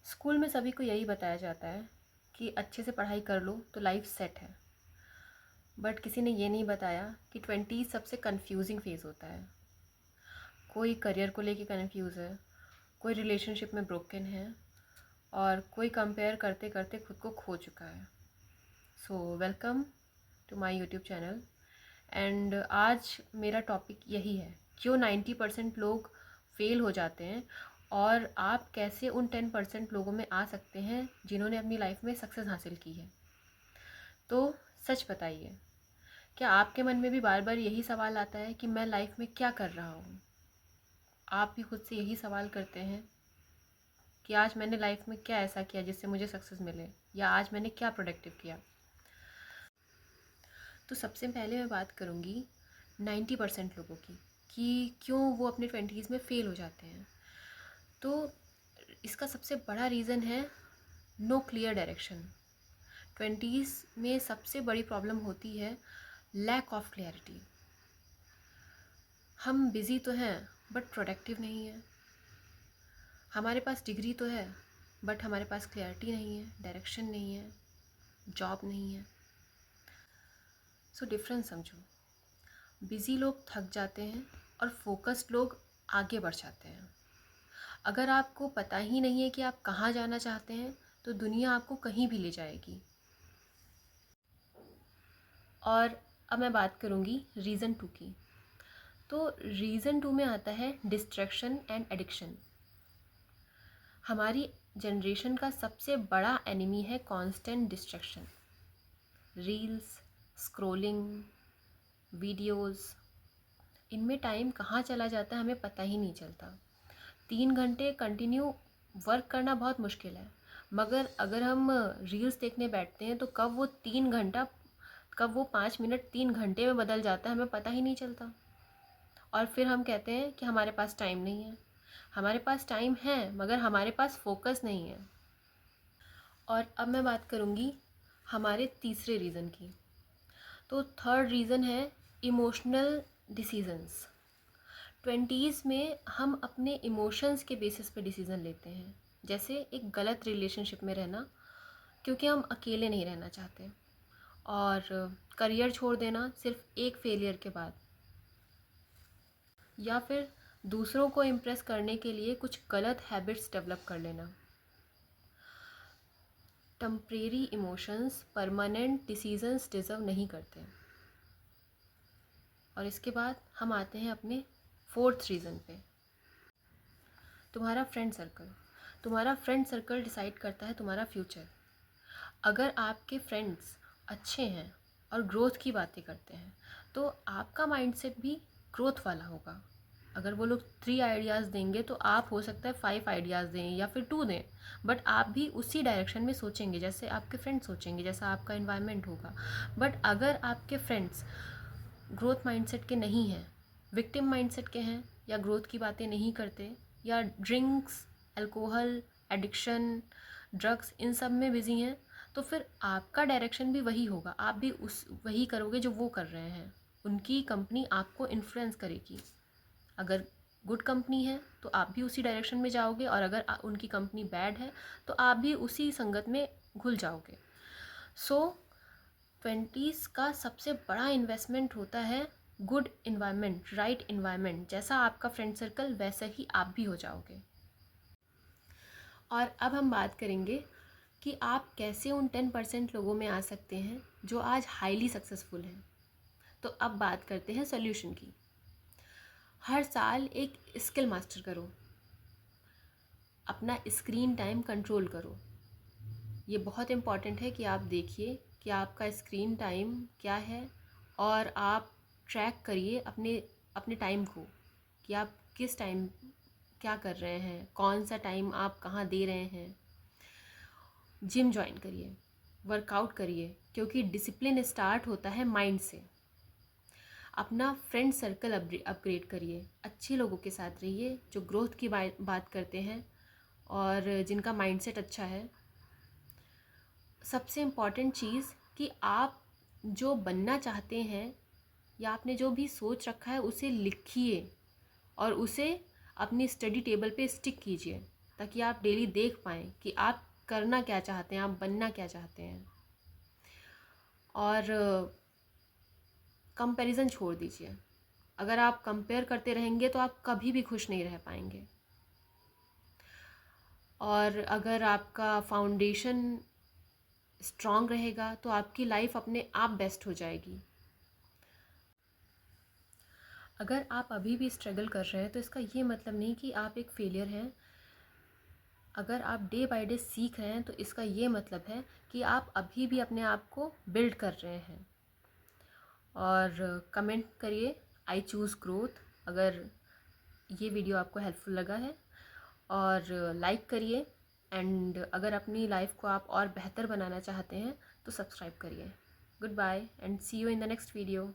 School में सभी को यही बताया जाता है कि अच्छे से पढ़ाई कर लो तो लाइफ सेट है। बट किसी ने ये नहीं बताया कि 20 सबसे कंफ्यूजिंग फेज़ होता है। कोई करियर को लेके कंफ्यूज है, कोई रिलेशनशिप में ब्रोकन है और कोई कंपेयर करते करते खुद को खो चुका है। So welcome to my YouTube channel. And आज मेरा टॉपिक यही है, क्यों 90% लोग फेल हो जाते हैं और आप कैसे उन 10% लोगों में आ सकते हैं जिन्होंने अपनी लाइफ में सक्सेस हासिल की है। तो सच बताइए, क्या आपके मन में भी बार बार यही सवाल आता है कि मैं लाइफ में क्या कर रहा हूँ? आप भी खुद से यही सवाल करते हैं कि आज मैंने लाइफ में क्या ऐसा किया जिससे मुझे सक्सेस मिले, या आज मैंने क्या प्रोडक्टिव किया? तो सबसे पहले मैं बात करूँगी 90% लोगों की कि क्यों वो अपने 20s में फ़ेल हो जाते हैं। तो इसका सबसे बड़ा रीज़न है नो क्लियर डायरेक्शन। 20s में सबसे बड़ी प्रॉब्लम होती है लैक ऑफ क्लैरिटी। हम बिज़ी तो हैं बट प्रोडक्टिव नहीं है। हमारे पास डिग्री तो है बट हमारे पास क्लैरिटी नहीं है, डायरेक्शन नहीं है, जॉब नहीं है। सो डिफरेंस समझो। बिज़ी लोग थक जाते हैं और फोकस्ड लोग आगे बढ़ जाते हैं। अगर आपको पता ही नहीं है कि आप कहाँ जाना चाहते हैं तो दुनिया आपको कहीं भी ले जाएगी। और अब मैं बात करूँगी रीज़न 2 की। तो रीज़न 2 में आता है डिस्ट्रैक्शन एंड एडिक्शन। हमारी जनरेशन का सबसे बड़ा एनिमी है constant distraction. Reels, scrolling, videos, इनमें टाइम कहाँ चला जाता है हमें पता ही नहीं चलता। 3 घंटे कंटिन्यू वर्क करना बहुत मुश्किल है, मगर अगर हम रील्स देखने बैठते हैं तो कब वो 5 मिनट 3 घंटे में बदल जाता है हमें पता ही नहीं चलता। और फिर हम कहते हैं कि हमारे पास टाइम नहीं है। हमारे पास टाइम है मगर हमारे पास फोकस नहीं है। और अब मैं बात करूँगी हमारे तीसरे रीज़न की। तो थर्ड रीज़न है इमोशनल डिसीजंस। 20s में हम अपने इमोशंस के बेसिस पे डिसीज़न लेते हैं, जैसे एक गलत रिलेशनशिप में रहना क्योंकि हम अकेले नहीं रहना चाहते, और करियर छोड़ देना सिर्फ एक फेलियर के बाद, या फिर दूसरों को इम्प्रेस करने के लिए कुछ गलत हैबिट्स डेवलप कर लेना। Temporary emotions permanent decisions deserve नहीं करते। और इसके बाद हम आते हैं अपने फोर्थ रीज़न पे, तुम्हारा फ्रेंड सर्कल। तुम्हारा फ्रेंड सर्कल डिसाइड करता है तुम्हारा फ्यूचर। अगर आपके फ्रेंड्स अच्छे हैं और ग्रोथ की बातें करते हैं तो आपका माइंडसेट भी ग्रोथ वाला होगा। अगर वो लोग 3 आइडियाज़ देंगे तो आप हो सकता है 5 आइडियाज़ दें या फिर 2 दें, बट आप भी उसी डायरेक्शन में सोचेंगे जैसे आपके फ्रेंड्स सोचेंगे, जैसा आपका इन्वायरमेंट होगा। बट अगर आपके फ्रेंड्स ग्रोथ माइंडसेट के नहीं हैं, विक्टिम माइंडसेट के हैं, या ग्रोथ की बातें नहीं करते, या ड्रिंक्स, अल्कोहल, एडिक्शन, ड्रग्स, इन सब में बिजी हैं, तो फिर आपका डायरेक्शन भी वही होगा। आप भी वही करोगे जो वो कर रहे हैं। उनकी कंपनी आपको इन्फ्लुएंस करेगी। अगर गुड कंपनी है तो आप भी उसी डायरेक्शन में जाओगे, और अगर उनकी कंपनी बैड है तो आप भी उसी संगत में घुल जाओगे। सो 20s का सबसे बड़ा इन्वेस्टमेंट होता है गुड इन्वायरमेंट, राइट इन्वायरमेंट। जैसा आपका फ्रेंड सर्कल वैसे ही आप भी हो जाओगे। और अब हम बात करेंगे कि आप कैसे उन 10% लोगों में आ सकते हैं जो आज हाईली सक्सेसफुल हैं। तो अब बात करते हैं सोल्यूशन की। हर साल एक स्किल मास्टर करो, अपना स्क्रीन टाइम कंट्रोल करो। ये बहुत इम्पॉर्टेंट है कि आप देखिए कि आपका स्क्रीन टाइम क्या है, और आप ट्रैक करिए अपने अपने टाइम को कि आप किस टाइम क्या कर रहे हैं, कौन सा टाइम आप कहाँ दे रहे हैं। जिम ज्वाइन करिए, वर्कआउट करिए, क्योंकि डिसिप्लिन स्टार्ट होता है माइंड से। अपना फ्रेंड सर्कल अपग्रेड करिए, अच्छे लोगों के साथ रहिए जो ग्रोथ की बात करते हैं और जिनका माइंडसेट अच्छा है। सबसे इम्पॉर्टेंट चीज़ कि आप जो बनना चाहते हैं या आपने जो भी सोच रखा है उसे लिखिए और उसे अपनी स्टडी टेबल पे स्टिक कीजिए। ताकि आप डेली देख पाएँ कि आप करना क्या चाहते हैं, आप बनना क्या चाहते हैं। और कंपैरिजन छोड़ दीजिए। अगर आप कंपेयर करते रहेंगे तो आप कभी भी खुश नहीं रह पाएंगे। और अगर आपका फाउंडेशन स्ट्रॉन्ग रहेगा तो आपकी लाइफ अपने आप बेस्ट हो जाएगी। अगर आप अभी भी स्ट्रगल कर रहे हैं तो इसका ये मतलब नहीं कि आप एक फेलियर हैं। अगर आप डे बाय डे सीख रहे हैं तो इसका ये मतलब है कि आप अभी भी अपने आप को बिल्ड कर रहे हैं। और कमेंट करिए आई चूज़ ग्रोथ अगर ये वीडियो आपको हेल्पफुल लगा है, और लाइक करिए। एंड अगर अपनी लाइफ को आप और बेहतर बनाना चाहते हैं तो सब्सक्राइब करिए। Goodbye and see you in the next video.